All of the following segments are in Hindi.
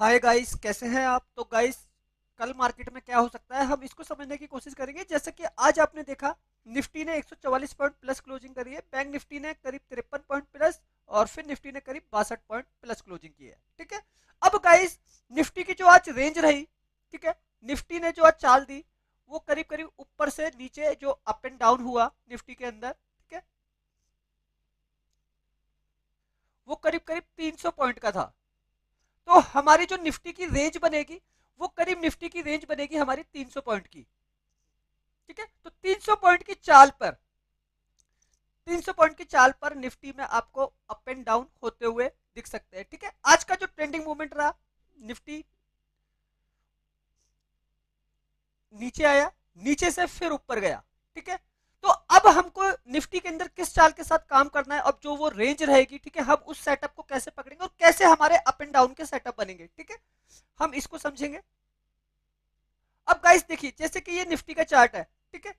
हाय गाइस, कैसे हैं आप? तो गाइस, कल मार्केट में क्या हो सकता है हम इसको समझने की कोशिश करेंगे। जैसे कि आज आपने देखा, निफ्टी ने 144 पॉइंट प्लस क्लोजिंग करी है, बैंक निफ्टी ने करीब 53 पॉइंट प्लस, और फिर निफ्टी ने करीब 62 पॉइंट प्लस क्लोजिंग की है। ठीक है। अब गाइस, निफ्टी की जो आज रेंज रही, ठीक है, निफ्टी ने जो आज चाल दी, वो करीब करीब ऊपर से नीचे जो अप एंड डाउन हुआ निफ्टी के अंदर, ठीक है, वो करीब करीब 300 पॉइंट का था। तो हमारी जो निफ्टी की रेंज बनेगी, वो करीब निफ्टी की रेंज बनेगी हमारी 300 पॉइंट की। ठीक है। तो 300 पॉइंट की चाल पर 300 पॉइंट की चाल पर निफ्टी में आपको अप एंड डाउन होते हुए दिख सकते हैं। ठीक है। आज का जो ट्रेंडिंग मूवमेंट रहा, निफ्टी नीचे आया, नीचे से फिर ऊपर गया। ठीक है। तो अब हमको निफ्टी के अंदर किस चाल के साथ काम करना है, अब जो वो रेंज रहेगी, ठीक है, हम उस सेटअप को कैसे पकड़ेंगे और कैसे हमारे अप एंड डाउन के सेटअप बनेंगे। ठीक है, हम इसको समझेंगे। अब गाइस देखिए, जैसे कि ये निफ्टी का चार्ट है, ठीक है,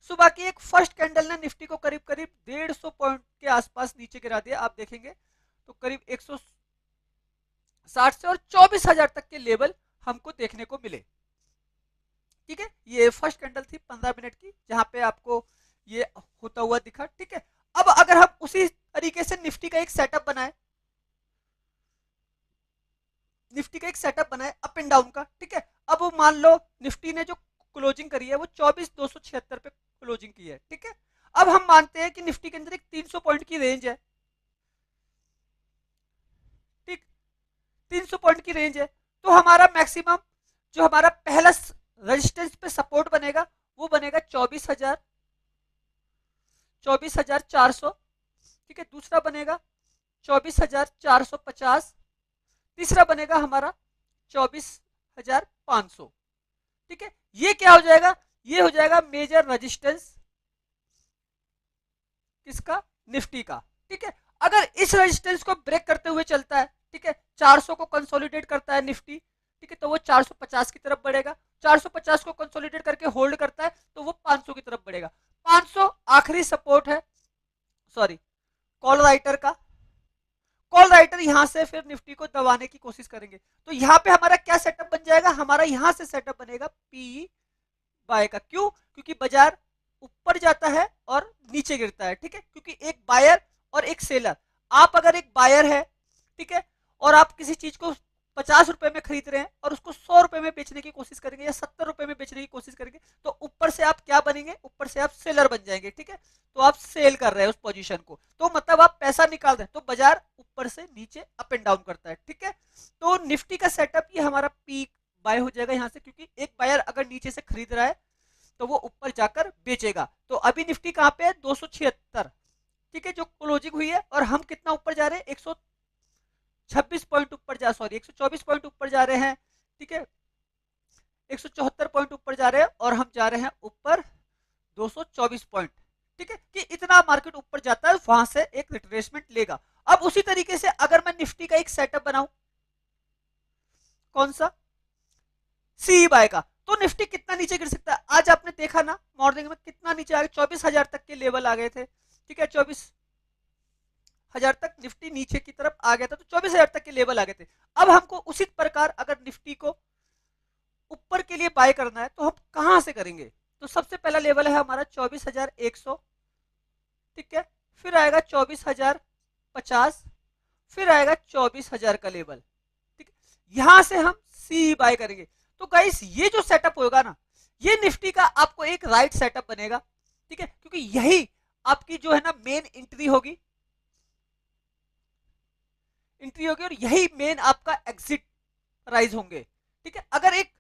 सुबह की एक फर्स्ट कैंडल ने निफ्टी को करीब करीब 150 पॉइंट के आसपास नीचे गिरा दिया। आप देखेंगे तो करीब 160 से और 24,000 तक के लेवल हमको देखने को मिले। ठीक है, ये फर्स्ट कैंडल थी 15 मिनट की, जहां पे आपको ये होता हुआ दिखा। ठीक है। अब अगर हम उसी तरीके से निफ्टी का एक सेटअप बनाए, निफ्टी का एक सेटअप बनाए अप एंड डाउन का, ठीक है, अब मान लो निफ्टी ने जो क्लोजिंग करी है वो 24,276 पे क्लोजिंग की है। ठीक है। अब हम मानते हैं कि निफ्टी के अंदर एक 300 पॉइंट की रेंज है। ठीक, 300 पॉइंट की रेंज है। तो हमारा मैक्सिमम, जो हमारा पहला रेजिस्टेंस पे सपोर्ट बनेगा, वो बनेगा 24,400। ठीक है, दूसरा बनेगा 24,450, तीसरा बनेगा हमारा 24,500। ठीक है, ये क्या हो जाएगा, ये हो जाएगा मेजर रेजिस्टेंस किसका, निफ्टी का। ठीक है। अगर इस रेजिस्टेंस को ब्रेक करते हुए चलता है, ठीक है, 400 को कंसोलिडेट करता है निफ्टी, ठीक है, तो वो 450 की तरफ बढ़ेगा। 450 को कंसोलिडेट करके होल्ड करता है तो वो 500 की तरफ बढ़ेगा। 500 आखिरी सपोर्ट है, सॉरी, कॉल राइटर का। कॉल राइटर यहां से फिर निफ्टी को दबाने की कोशिश करेंगे, तो यहां पे हमारा क्या सेटअप बन जाएगा, हमारा यहां से सेटअप बनेगा पी बाय का। क्यों? क्योंकि बाजार ऊपर जाता है और नीचे गिरता है। ठीक है, क्योंकि एक बायर और एक सेलर, आप अगर एक बायर है, ठीक है, और आप किसी चीज को 50 रुपए में खरीद रहे हैं और उसको 100 रुपए में बेचने की कोशिश करेंगे या 70 रुपए में बेचने की कोशिश करेंगे, तो ऊपर से आप क्या बनेंगे, ऊपर से आप सेलर बन जाएंगे। ठीक है, तो आप सेल कर रहे हैं उस पोजीशन को, तो मतलब आप पैसा निकाल रहे हैं, तो बाजार ऊपर से नीचे अप एंड डाउन करता है। ठीक है, तो निफ्टी का सेटअप ये हमारा पीक बाय हो जाएगा यहां से, क्योंकि एक बायर अगर नीचे से खरीद रहा है तो वो ऊपर जाकर बेचेगा। तो अभी निफ्टी कहां पे है, 276। ठीक है, जो क्लोजिंग हुई है, और हम कितना ऊपर जा रहे हैं, 126 पॉइंट ऊपर जा, सॉरी, 124 पॉइंट ऊपर जा रहे हैं। ठीक है, 174 पॉइंट ऊपर जा रहे हैं, और हम जा रहे हैं ऊपर 224 पॉइंट। ठीक है, कि इतना मार्केट ऊपर जाता है, वहां से एक रिट्रेसमेंट लेगा। अब उसी तरीके से अगर मैं निफ्टी का एक सेटअप बनाऊं, कौन सा, सी बाय का, तो निफ्टी कितना नीचे गिर सकता है। आज आपने देखा ना, मॉर्निंग में कितना नीचे आ गया, 24,000 तक के लेवल आ गए थे। ठीक है, 24,000 तक निफ्टी नीचे की तरफ आ गया था, तो 24,000 तक के लेवल आ गए थे। अब हमको उसी प्रकार अगर निफ्टी को ऊपर के लिए बाय करना है, तो हम कहां से करेंगे, तो सबसे पहला लेवल है हमारा 24,100। ठीक है, फिर आएगा 24,050, फिर आएगा 24,000 का लेवल। ठीक है, यहां से हम सी बाय करेंगे। तो गाइस, ये जो सेटअप होगा ना, ये निफ्टी का आपको एक राइट सेटअप बनेगा। ठीक है, क्योंकि यही आपकी जो है ना मेन एंट्री होगी, और यही मेन आपका एग्जिट प्राइस होंगे। ठीक है, अगर एक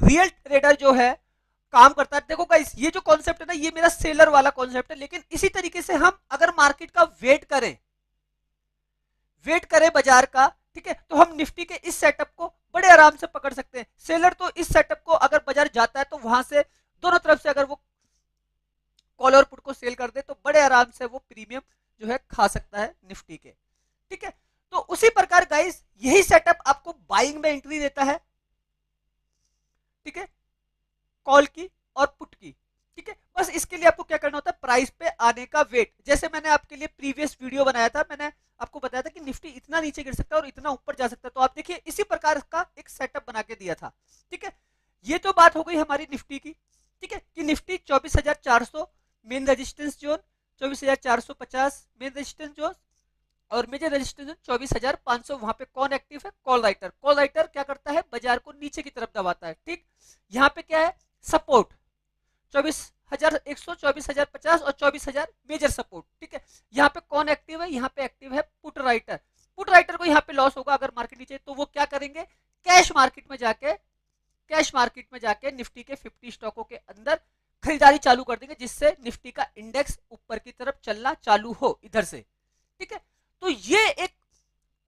रियल ट्रेडर जो है काम करता है, देखो गाइस, ये जो कॉन्सेप्ट है ना, ये मेरा सेलर वाला कॉन्सेप्ट है, लेकिन इसी तरीके से हम अगर मार्केट का वेट करें बाजार का, ठीक है, तो हम निफ्टी के इस सेटअप को बड़े आराम से पकड़ सकते हैं। सेलर तो इस सेटअप को अगर बाजार जाता है, तो वहां से दोनों तरफ से अगर वो कॉल और पुट को सेल कर दे, तो बड़े आराम से वो प्रीमियम जो है खा सकता है निफ्टी के। ठीक है, तो उसी प्रकार गाइस, यही सेटअप आपको बाइंग में एंट्री देता है। ठीक है, कॉल की और पुट की। ठीक है, बस इसके लिए आपको क्या करना होता है, प्राइस पे आने का वेट। जैसे मैंने आपके लिए प्रीवियस वीडियो बनाया था, मैंने आपको बताया था कि निफ्टी इतना नीचे गिर सकता है और इतना ऊपर जा सकता है। तो आप देखिए इसी प्रकार का एक सेटअप बना के दिया था। ठीक है, ये तो बात हो गई हमारी निफ्टी की। ठीक है, कि Nifty 24,400 main resistance zone, 24,450 main resistance zone, और मेजर रेजिस्टेंस जोन 24,500। वहां पे कौन एक्टिव है? Call writer. कॉल राइटर क्या करता है? बाजार को नीचे की तरफ दबाता है। ठीक, यहाँ पे क्या है? सपोर्ट 24,100, 24,050 और 24,000 मेजर सपोर्ट। ठीक है, यहाँ पे कौन एक्टिव है? यहाँ पे एक्टिव है पुट राइटर। पुट राइटर को यहाँ पे लॉस होगा अगर मार्केट नीचे, तो वो क्या करेंगे? कैश मार्केट में जाके निफ्टी के 50 स्टॉकों के अंदर खरीदारी चालू कर देंगे, जिससे निफ्टी का इंडेक्स ऊपर की तरफ चलना चालू हो इधर से। ठीक है, तो ये एक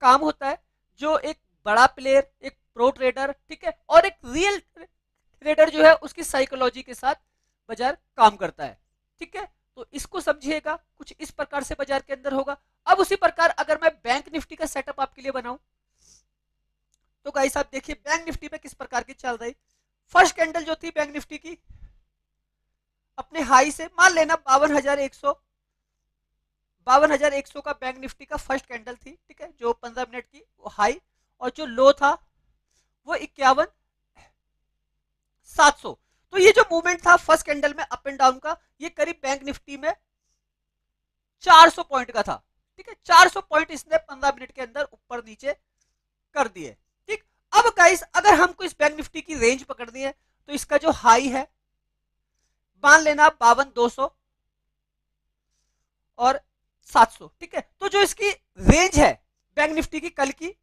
काम होता है जो एक बड़ा प्लेयर, एक प्रो ट्रेडर, ठीक है, और एक रियल ट्रेडर जो है उसकी साइकोलॉजी के साथ बाजार काम करता है। ठीक है, तो इसको समझिएगा, कुछ इस प्रकार से बाजार के अंदर होगा। अब उसी प्रकार अगर मैं बैंक निफ्टी का सेटअप आपके लिए बनाऊं, तो गाइस आप देखिए बैंक निफ्टी में किस प्रकार की चल रही। फर्स्ट कैंडल जो थी बैंक निफ्टी की, अपने हाई से मान लेना 52,100, 52,100 का बैंक निफ्टी का फर्स्ट कैंडल थी। ठीक है, जो 15 मिनट की हाई, और जो लो था वो 51,700। तो ये जो मूवमेंट था फर्स्ट कैंडल में अप एंड डाउन का, ये करीब बैंक निफ्टी में 400 पॉइंट का था। ठीक है, 400 पॉइंट इसने 15 मिनट के अंदर ऊपर नीचे कर दिए। ठीक, अब गाइस अगर हमको इस बैंक निफ्टी की रेंज पकड़नी है, तो इसका जो हाई है मान लेना 52,200 और 700। ठीक है, तो जो इसकी रेंज है बैंक निफ्टी की कल की,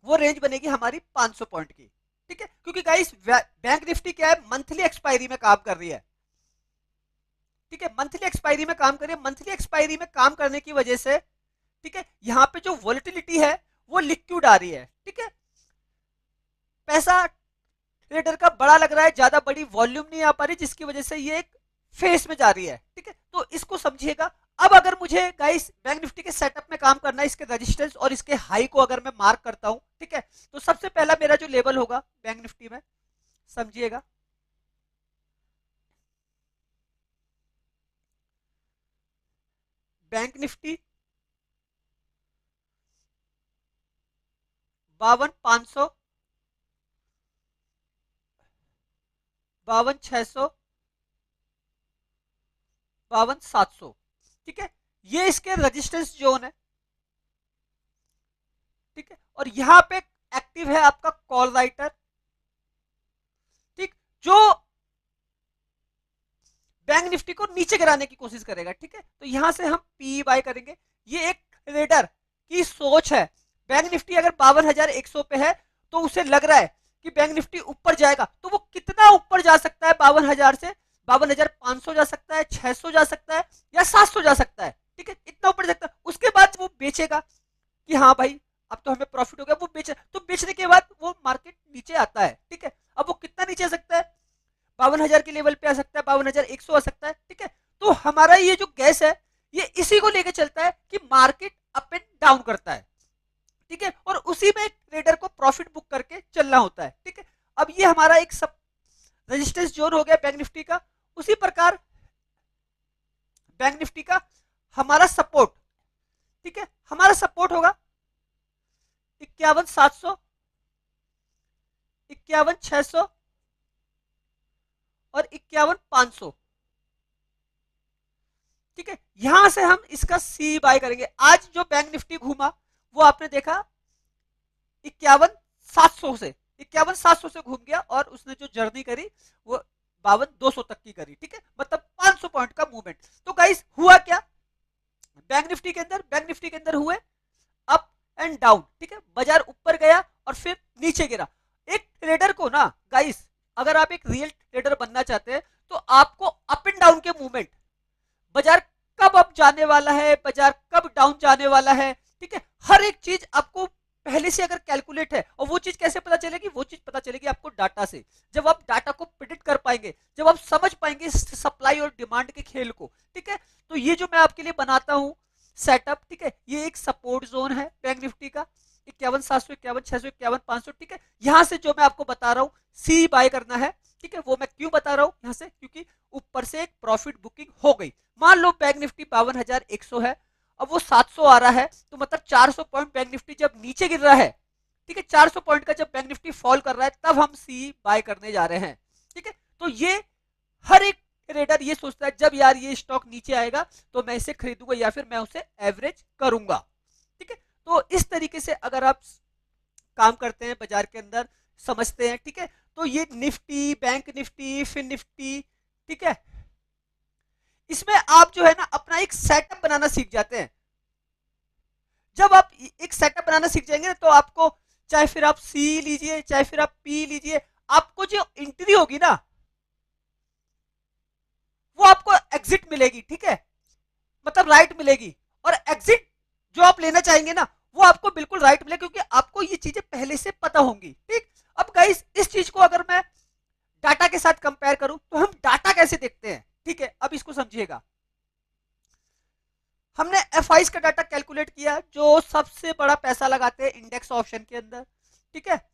वो रेंज बनेगी हमारी 500 पॉइंट की। ठीक है, क्योंकि गाइस बैंक निफ्टी क्या है? मंथली एक्सपायरी में काम कर रही है। ठीक है, मंथली एक्सपायरी में काम कर रही है। मंथली एक्सपायरी में काम करने की वजह से, ठीक है, यहां पे जो वॉलेटिलिटी है वो लिक्विड आ रही है। ठीक है, पैसा ट्रेडर का बड़ा लग रहा है, ज्यादा बड़ी वॉल्यूम नहीं आ पा रही, जिसकी वजह से ये एक फेस में जा रही है। ठीक है, तो इसको समझिएगा। अब अगर मुझे गाइस बैंक निफ्टी के सेटअप में काम करना है, इसके रेजिस्टेंस और इसके हाई को अगर मैं मार्क करता हूं, ठीक है, तो सबसे पहला मेरा जो लेवल होगा बैंक निफ्टी में, समझिएगा, बैंक निफ्टी 52,500, 52,600, 52,700। ठीक है, ये इसके रेजिस्टेंस जोन है। ठीक है, और यहां पे एक्टिव है आपका कॉल राइटर। ठीक, जो बैंक निफ्टी को नीचे गिराने की कोशिश करेगा। ठीक है, तो यहां से हम पी बाय करेंगे। ये एक ट्रेडर की सोच है। बैंक निफ्टी अगर 52,100 पे है, तो उसे लग रहा है कि बैंक निफ्टी ऊपर जाएगा, तो वो कितना ऊपर जा सकता है? 52,000 से 52,500 जा सकता है, 600 जा सकता है, या 700 जा सकता है। ठीक है, इतना ऊपर जा सकता है। उसके बाद वो बेचेगा कि हाँ भाई अब तो हमें प्रॉफिट हो गया, वो बेचे, तो बेचने के बाद वो मार्केट नीचे आता है। ठीक है, अब वो कितना नीचे आ सकता है? 52,000 के लेवल पे आ सकता है, 52,100 आ सकता है। ठीक है, तो हमारा ये जो गैस है, ये इसी को लेके चलता है कि मार्केट अप एंड डाउन करता है। ठीक है, और उसी में ट्रेडर को प्रॉफिट बुक करके चलना होता है। ठीक है, अब ये हमारा एक सब रेजिस्टेंस जोन हो गया बैंक निफ्टी का। उसी प्रकार बैंक निफ्टी का हमारा सपोर्ट, ठीक है, हमारा सपोर्ट होगा 51,700, 51,600 और 51,500। ठीक है, यहां से हम इसका सी बाय करेंगे। आज जो बैंक निफ्टी घूमा वो आपने देखा 51,700 से, 51,700 से घूम गया, और उसने जो जर्नी करी वो 52,200 तक की करी। ठीक है, मतलब 500 पॉइंट का मूवमेंट। तो गाइस हुआ क्या बैंक निफ्टी के अंदर? बैंक निफ्टी के अंदर हुए अप एंड डाउन। ठीक है, बाजार ऊपर गया और फिर नीचे गिरा। एक ट्रेडर को ना गाइस, अगर आप एक रियल ट्रेडर बनना चाहते हैं, तो आपको अप एंड डाउन के मूवमेंट, बाजार कब अप जाने वाला है, बाजार कब डाउन जाने वाला है, ठीक है, हर एक चीज आपको पहले से अगर कैलकुलेट है। और वो चीज कैसे पता चलेगी? वो चीज पता चलेगी आपको डाटा से। जब आप डाटा को प्रिडिक्ट कर पाएंगे, जब आप समझ पाएंगे सप्लाई और डिमांड के खेल को। ठीक है, तो ये जो मैं आपके लिए बनाता हूं सेटअप, ठीक है, ये एक सपोर्ट जोन है बैंक निफ्टी का 51,700, 51,600, 51,500। ठीक है, यहां से जो मैं आपको बता रहा हूं सी बाय करना है। ठीक है, वो मैं क्यों बता रहा हूं यहां से? क्योंकि ऊपर से एक प्रॉफिट बुकिंग हो गई। मान लो बैंक निफ्टी 52,100 है, अब वो 700 आ रहा है, तो मतलब 400 पॉइंट बैंक निफ्टी जब नीचे गिर रहा है, ठीक है, 400 पॉइंट का जब बैंक निफ्टी फॉल कर रहा है, तब हम सी बाय करने जा रहे हैं। ठीक है, तो ये हर एक ट्रेडर ये सोचता है जब यार ये स्टॉक नीचे आएगा तो मैं इसे खरीदूंगा या फिर मैं उसे एवरेज करूंगा। ठीक है, तो इस तरीके से अगर आप काम करते हैं बाजार के अंदर, समझते हैं, ठीक है, तो ये Nifty, bank Nifty, fin Nifty, ठीक है, इसमें आप जो है ना अपना एक सेटअप बनाना सीख जाते हैं। जब आप एक सेटअप बनाना सीख जाएंगे ना, तो आपको चाहे फिर आप सी लीजिए चाहे फिर आप पी लीजिए, आपको जो एंट्री होगी ना वो आपको एग्जिट मिलेगी। ठीक है, मतलब राइट मिलेगी, और एग्जिट जो आप लेना चाहेंगे ना वो आपको बिल्कुल राइट मिलेगा, क्योंकि आपको ये चीजें पहले से पता होंगी। ठीक, अब गाइस इस चीज को अगर मैं डाटा के साथ कंपेयर करूं तो हम डाटा कैसे देखते हैं, ठीक है, अब इसको समझिएगा। हमने एफ का डाटा कैलकुलेट किया, जो सबसे बड़ा पैसा लगाते हैं इंडेक्स ऑप्शन के अंदर। ठीक है,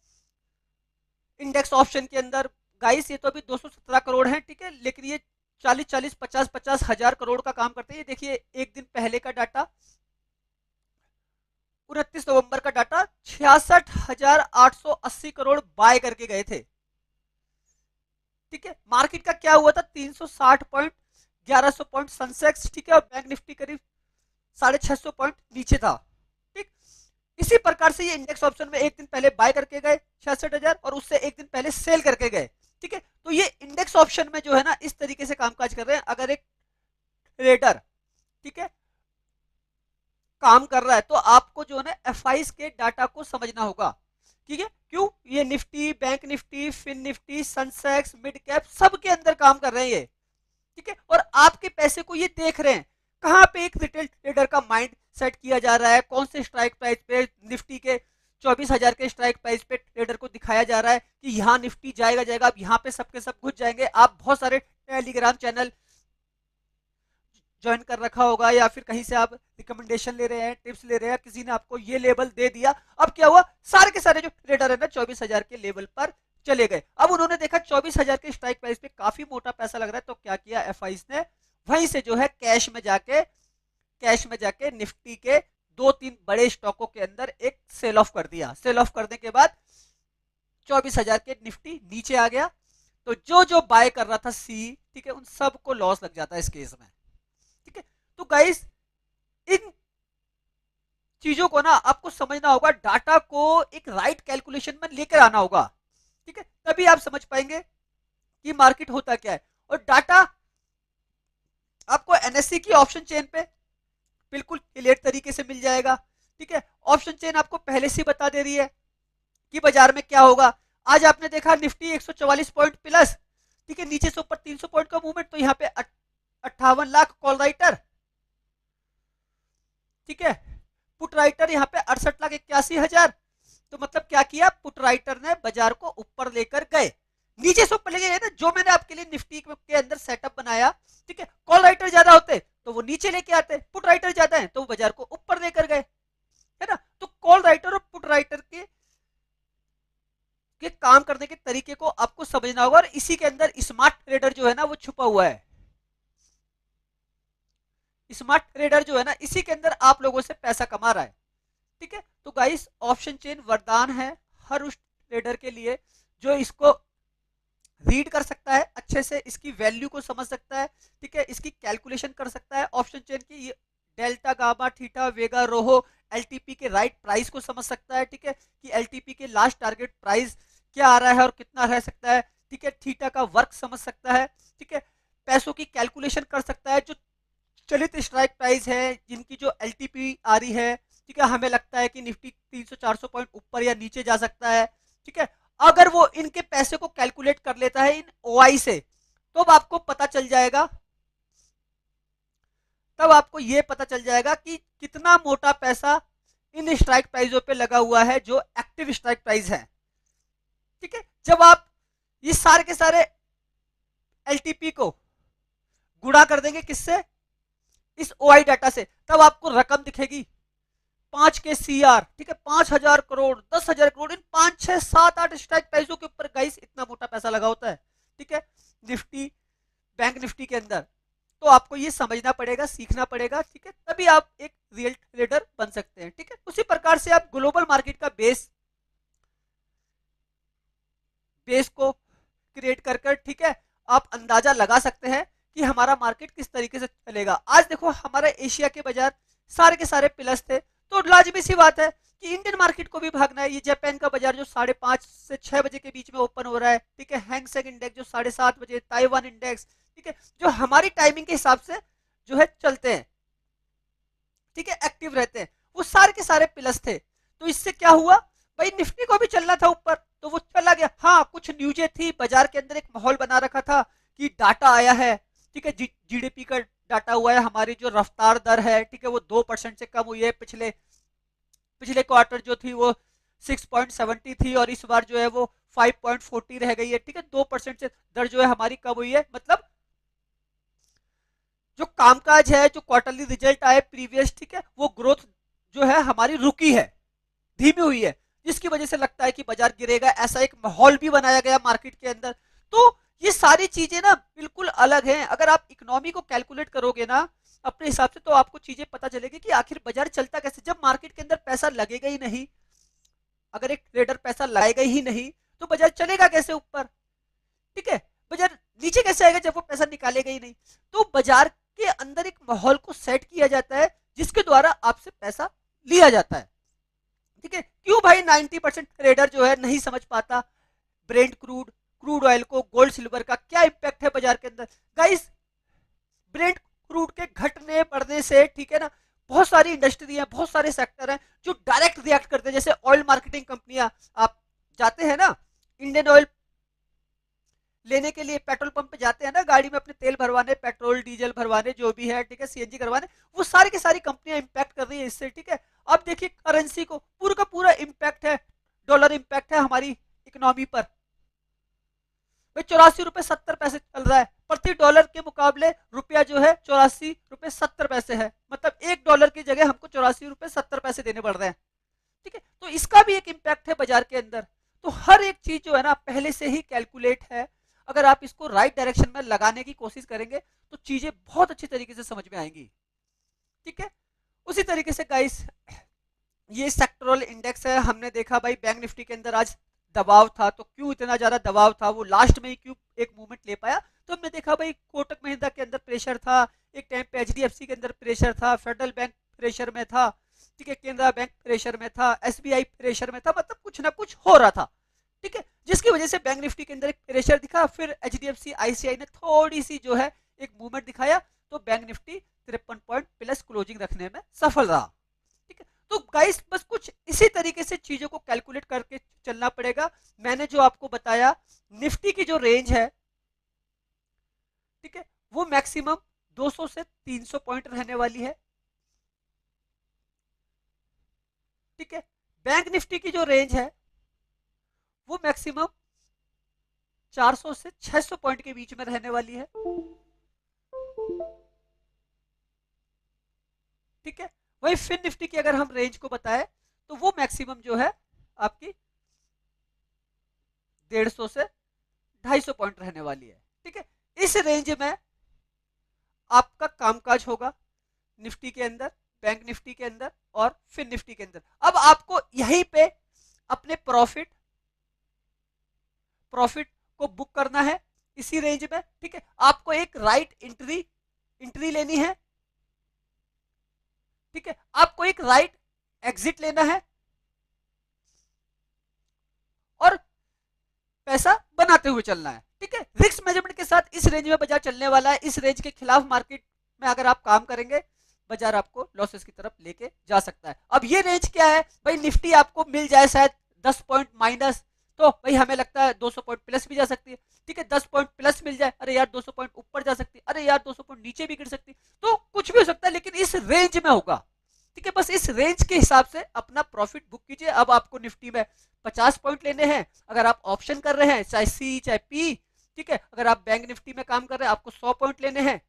इंडेक्स ऑप्शन के अंदर गाइस ये तो अभी 217 करोड़ है, ठीक है, लेकिन ये 40-40, 50-50 हजार करोड़ का काम करते हैं। ये देखिए एक दिन पहले का डाटा, 29 नवंबर का डाटा, 66,880 करोड़ बाय करके गए थे। ठीक है, मार्केट का क्या हुआ था, 360 पॉइंट, 1100 पॉइंट सेंसेक्स, ठीक है, और बैंक निफ्टी करीब 650 पॉइंट नीचे था। ठीक, इसी प्रकार से ये इंडेक्स ऑप्शन में एक दिन पहले बाय करके गए 66,000 और उससे एक दिन पहले सेल करके गए। ठीक है, तो ये इंडेक्स ऑप्शन में जो है ना इस तरीके से कामकाज कर रहे हैं। अगर एक ट्रेडर, ठीक है, काम कर रहा है तो आपको जो है ना एफ के डाटा को समझना होगा। ठीक है, क्यों, ये Nifty, bank Nifty, fin Nifty, Sensex, mid cap, सब के अंदर काम कर रहे हैं ये। ठीक है, और आपके पैसे को ये देख रहे हैं कहां पे एक रिटेल ट्रेडर का माइंड सेट किया जा रहा है, कौन से स्ट्राइक प्राइस पे निफ्टी के 24,000 के स्ट्राइक प्राइस पे ट्रेडर को दिखाया जा रहा है कि यहाँ निफ्टी जाएगा जाएगा, अब यहाँ पे सबके सब घुस जाएंगे। आप बहुत सारे टेलीग्राम चैनल ज्वाइन कर रखा होगा, या फिर कहीं से आप रिकमेंडेशन ले रहे हैं, टिप्स ले रहे हैं, किसी ने आपको ये लेवल दे दिया। अब क्या हुआ, सारे के सारे जो ट्रेडर है ना 24,000 के लेवल पर चले गए। अब उन्होंने देखा 24,000 के स्ट्राइक प्राइस पे काफी मोटा पैसा लग रहा है, तो क्या किया एफ ने, वहीं से जो है कैश में जाके निफ्टी के 2-3 बड़े स्टॉकों के अंदर एक सेल ऑफ कर दिया। सेल ऑफ करने के बाद 24,000 के निफ्टी नीचे आ गया, तो जो जो बाय कर रहा था सी, ठीक है, उन सबको लॉस लग जाता है इस केस में। ठीक है, तो गाइस इन चीजों को ना आपको समझना होगा, डाटा को एक राइट कैलकुलेशन में लेकर आना होगा। ठीक है, तभी आप समझ पाएंगे कि मार्केट होता क्या है। और डाटा आपको एनएससी की ऑप्शन चेन पे बिल्कुल क्लियर तरीके से मिल जाएगा। ठीक है, ऑप्शन चेन आपको पहले से बता दे रही है कि बाजार में क्या होगा। आज आपने देखा निफ्टी 144 पॉइंट प्लस, ठीक है, नीचे से ऊपर 300 पॉइंट का मूवमेंट, तो यहाँ पे 58 लाख कॉल राइटर, ठीक है, पुट राइटर यहाँ पे 68,81,000। तो मतलब क्या किया, पुट राइटर ने बाजार को ऊपर लेकर गए, नीचे से ऊपर ले गए ना, जो मैंने आपके लिए निफ्टी के अंदर सेटअप बनाया। ठीक है, कॉल राइटर ज्यादा होते तो वो नीचे लेके आते, पुट राइटर ज्यादा है तो वो बाजार को ऊपर लेकर गए, है ना। तो कॉल राइटर और पुट राइटर के काम करने के तरीके को आपको समझना होगा, और इसी के अंदर स्मार्ट ट्रेडर जो है ना वो छुपा हुआ है। स्मार्ट ट्रेडर जो है ना इसी के अंदर आप लोगों से पैसा कमा रहा है। ठीक है, तो गाइस ऑप्शन चेन वरदान है हर उस ट्रेडर के लिए जो इसको रीड कर सकता है, अच्छे से इसकी वैल्यू को समझ सकता है। ठीक है, इसकी कैलकुलेशन कर सकता है ऑप्शन चेन की, डेल्टा, गामा, थीटा, वेगा, रोहो, एलटीपी के राइट प्राइस को समझ सकता है। ठीक है, कि एलटीपी के लास्ट टारगेट प्राइस क्या आ रहा है और कितना रह सकता है। ठीक है, थीटा का वर्क समझ सकता है। ठीक है, पैसों की कैलकुलेशन कर सकता है, जो चलित स्ट्राइक प्राइस है, जिनकी जो एलटीपी आ रही है। ठीक है, हमें लगता है कि निफ्टी 300-400 पॉइंट ऊपर या नीचे जा सकता है। ठीक है, अगर वो इनके पैसे को कैलकुलेट कर लेता है इन ओआई से, तो अब आपको पता चल जाएगा, तब आपको यह पता चल जाएगा कि कितना मोटा पैसा इन स्ट्राइक प्राइसों पे लगा हुआ है जो एक्टिव स्ट्राइक प्राइस है। ठीक है, जब आप ये सारे के सारे एलटीपी को गुणा कर देंगे किससे, इस ओआई डाटा से, तब आपको रकम दिखेगी 5 के सीआर। ठीक है, 5,000 करोड़, 10,000 करोड़, इन 5, 6, 7, 8 स्ट्राइक प्राइसों के ऊपर गाइस इतना मोटा पैसा लगा होता है। ठीक है, निफ्टी, बैंक निफ्टी के अंदर। तो आपको ये समझना पड़ेगा, सीखना पड़ेगा, ठीक है, तभी आप एक रियल ट्रेडर बन सकते हैं, ठीक है। उसी प्रकार से आप ग्लोबल मार्केट का बेस को क्रिएट कर कर, ठीक है, आप अंदाजा लगा सकते हैं कि हमारा मार्केट किस तरीके से चलेगा। आज देखो हमारे एशिया के बाजार सारे के सारे प्लस थे, तो लाजमी सी बात है कि इंडियन मार्केट को भी भागना है। ये जापान का बाजार जो 5:30 से 6 बजे के बीच में ओपन हो रहा है, ठीक है, हैंगसेंग इंडेक्स जो 7:30 बजे, ताइवान इंडेक्स, ठीक है, जो हमारी टाइमिंग के हिसाब से जो है चलते हैं, ठीक है, एक्टिव रहते हैं, वो सारे के सारे प्लस थे। तो इससे क्या हुआ भाई, निफ्टी को भी चलना था ऊपर, तो वो चला गया। हाँ, कुछ न्यूजें थी बाजार के अंदर, एक माहौल बना रखा था कि डाटा आया है, ठीक है, जीडीपी का डाटा हुआ है, हमारी जो रफ्तार दर है, ठीक है, वो 2% से कम हुई है। पिछले पिछले क्वार्टर जो थी वो 6.70 थी और इस बार जो है वो 5.40 रह गई है, ठीक है, 2% से दर जो है हमारी कम हुई है। मतलब जो कामकाज है, जो क्वार्टरली रिजल्ट आए प्रीवियस, ठीक है, वो ग्रोथ जो है हमारी रुकी है, धीमी हुई है, जिसकी वजह से लगता है कि बाजार गिरेगा। ऐसा एक माहौल भी बनाया गया मार्केट के अंदर। तो ये सारी चीजें ना बिल्कुल अलग हैं। अगर आप इकोनॉमी को कैलकुलेट करोगे ना अपने हिसाब से, तो आपको चीजें पता चलेगी कि आखिर बाजार चलता कैसे। जब मार्केट के अंदर पैसा लगेगा ही नहीं, अगर एक ट्रेडर पैसा लाएगा ही नहीं, तो बाजार चलेगा कैसे ऊपर, ठीक है, बाजार नीचे कैसे आएगा जब वो पैसा निकालेगा ही नहीं। तो बाजार के अंदर एक माहौल को सेट किया जाता है जिसके द्वारा आपसे पैसा लिया जाता है, ठीक है। क्यों भाई 90% ट्रेडर जो है नहीं समझ पाता ब्रेंट क्रूड ऑयल को, गोल्ड सिल्वर का क्या इंपैक्ट है बाजार के अंदर। गाइस, ब्रेंट क्रूड के घटने बढ़ने से, ठीक है ना, बहुत सारी इंडस्ट्री है, बहुत सारे सेक्टर हैं जो डायरेक्ट रिएक्ट करते हैं। जैसे ऑयल मार्केटिंग कंपनियां, आप जाते हैं ना इंडियन ऑयल लेने के लिए, पेट्रोल पंप पे जाते हैं ना गाड़ी में अपने तेल भरवाने, पेट्रोल डीजल भरवाने, जो भी है, ठीक है, सीएनजी करवाने, वो सारी की सारी कंपनियां इंपैक्ट कर रही है इससे, ठीक है। अब देखिए करेंसी को पूरा का पूरा इंपैक्ट है, डॉलर इंपैक्ट है हमारी इकोनॉमी पर। भाई 84 रुपए 70 पैसे चल रहा है प्रति डॉलर के मुकाबले, रुपया जो है 84 रुपए 70 पैसे है। मतलब $1 की जगह हमको 84 रुपए 70 पैसे देने पड़ रहे हैं, ठीक है। तो इसका भी एक इंपैक्ट है बाजार के अंदर। तो हर एक चीज जो है ना पहले से ही कैलकुलेट है। अगर आप इसको राइट डायरेक्शन में लगाने की कोशिश करेंगे तो चीजें बहुत अच्छी तरीके से समझ में आएंगी, ठीक है। उसी तरीके से गाइस, ये सेक्टरल इंडेक्स है। हमने देखा भाई बैंक निफ्टी के अंदर आज दबाव था, तो क्यों इतना ज्यादा दबाव था, वो लास्ट में ही क्यों एक मूवमेंट ले पाया। तो हमने देखा भाई कोटक महिंद्रा के अंदर प्रेशर था, एक टाइम पे एचडीएफसी के अंदर प्रेशर था, फेडरल बैंक प्रेशर में था, ठीक है, केनरा बैंक प्रेशर में था, एसबीआई प्रेशर में था, मतलब कुछ ना कुछ हो रहा था, ठीक है, जिसकी वजह से बैंक निफ्टी के अंदर एक प्रेशर दिखा। फिर एचडीएफसी आईसीआई ने थोड़ी सी जो है एक मूवमेंट दिखाया, तो bank Nifty 53 point plus closing रखने में सफल रहा, ठीक है। तो गाइस बस कुछ इसी तरीके से चीजों को कैलकुलेट करके चलना पड़ेगा। मैंने जो आपको बताया, निफ्टी की जो रेंज है, ठीक है, वो मैक्सिमम 200 से 300 पॉइंट रहने वाली है, ठीक है। बैंक निफ्टी की जो रेंज है वो मैक्सिमम 400 से 600 पॉइंट के बीच में रहने वाली है, ठीक है। वही फिन निफ्टी की अगर हम रेंज को बताएं तो वो मैक्सिमम जो है आपकी 150 से 250 पॉइंट रहने वाली है, ठीक है। इस रेंज में आपका कामकाज होगा निफ्टी के अंदर, बैंक निफ्टी के अंदर और फिन निफ्टी के अंदर। अब आपको यहीं पे अपने प्रॉफिट को बुक करना है इसी रेंज में, ठीक है। आपको एक राइट एंट्री लेनी है, ठीक है, आपको एक राइट एग्जिट लेना है और पैसा बनाते हुए चलना है, ठीक है। रिस्क मैनेजमेंट के साथ इस रेंज में बाजार चलने वाला है। इस रेंज के खिलाफ मार्केट में अगर आप काम करेंगे, बाजार आपको लॉसेस की तरफ लेके जा सकता है। अब ये रेंज क्या है भाई, निफ्टी आपको मिल जाए शायद 10 पॉइंट माइनस, तो भाई हमें लगता है 200 पॉइंट प्लस भी जा सकती है, ठीक है। 10 पॉइंट प्लस मिल जाए, अरे यार 200 पॉइंट ऊपर जा सकती है, अरे यार 200 पॉइंट नीचे भी गिर सकती है, तो कुछ भी हो सकता है, लेकिन इस रेंज में होगा, ठीक है। बस इस रेंज के हिसाब से अपना प्रॉफिट बुक कीजिए। अब आपको निफ्टी में 50 पॉइंट लेने हैं, अगर आप ऑप्शन कर रहे हैं, चाहे सी चाहे पी, ठीक है। अगर आप बैंक निफ्टी में काम कर रहे हैं, आपको 100 पॉइंट लेने हैं,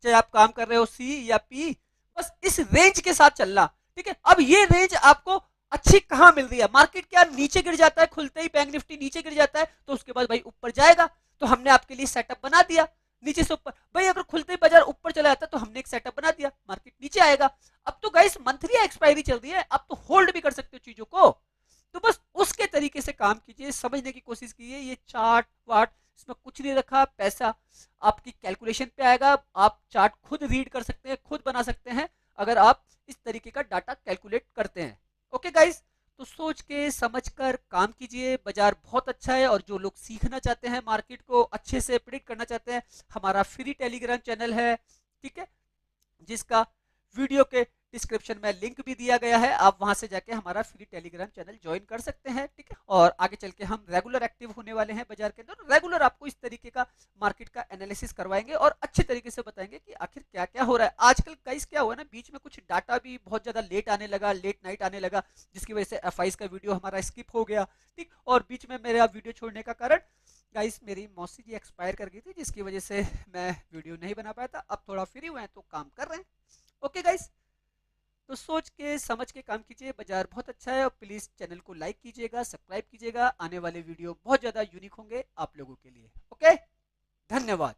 चाहे आप काम कर रहे हो सी या पी, बस इस रेंज के साथ चलना, ठीक है। अब ये रेंज आपको अच्छी कहां मिल रही है, मार्केट क्या नीचे गिर जाता है, खुलते ही बैंक निफ्टी नीचे गिर जाता है, तो उसके बाद भाई ऊपर जाएगा, तो हमने आपके लिए सेटअप बना दिया। नीचे से ऊपर। भाई अगर खुलते ही बाजार ऊपर चला जाता तो हमने एक सेटअप बना दिया, मार्केट नीचे आएगा। अब तो गाइस मंथली एक्सपायरी चल रही है, आप तो होल्ड भी कर सकते हो चीजों को। तो बस उसके तरीके से काम कीजिए, समझने की कोशिश कीजिए। ये चार्ट वार्ट इसमें कुछ नहीं रखा, पैसा आपकी कैलकुलेशन पे आएगा। आप चार्ट खुद रीड कर सकते हैं, खुद बना सकते हैं, अगर आप इस तरीके का डाटा कैलकुलेट करते हैं। ओके गाइस, तो सोच के समझ कर काम कीजिए। बाजार बहुत अच्छा है, और जो लोग सीखना चाहते हैं, मार्केट को अच्छे से प्रिडिक्ट करना चाहते हैं, हमारा फ्री टेलीग्राम चैनल है, ठीक है, जिसका वीडियो के डिस्क्रिप्शन में लिंक भी दिया गया है। आप वहां से जाके हमारा फ्री टेलीग्राम चैनल ज्वाइन कर सकते हैं, ठीक है। और आगे चल के हम रेगुलर एक्टिव होने वाले हैं बाजार के अंदर। रेगुलर आपको इस तरीके का मार्केट का एनालिसिस करवाएंगे और अच्छे तरीके से बताएंगे कि आखिर क्या क्या हो रहा है। आजकल गाइस क्या हुआ ना, बीच में कुछ डाटा भी बहुत ज्यादा लेट आने लगा, लेट नाइट आने लगा, जिसकी वजह से एफ का वीडियो हमारा स्किप हो गया, ठीक। और बीच में मेरा वीडियो छोड़ने का कारण गाइस मेरी मौसी जी एक्सपायर कर गई थी, जिसकी वजह से मैं वीडियो नहीं बना पाया था। अब थोड़ा फ्री हुए हैं तो काम कर रहे हैं। ओके गाइस, तो सोच के समझ के काम कीजिए। बाजार बहुत अच्छा है, और प्लीज चैनल को लाइक कीजिएगा, सब्सक्राइब कीजिएगा। आने वाले वीडियो बहुत ज्यादा यूनिक होंगे आप लोगों के लिए। ओके, धन्यवाद।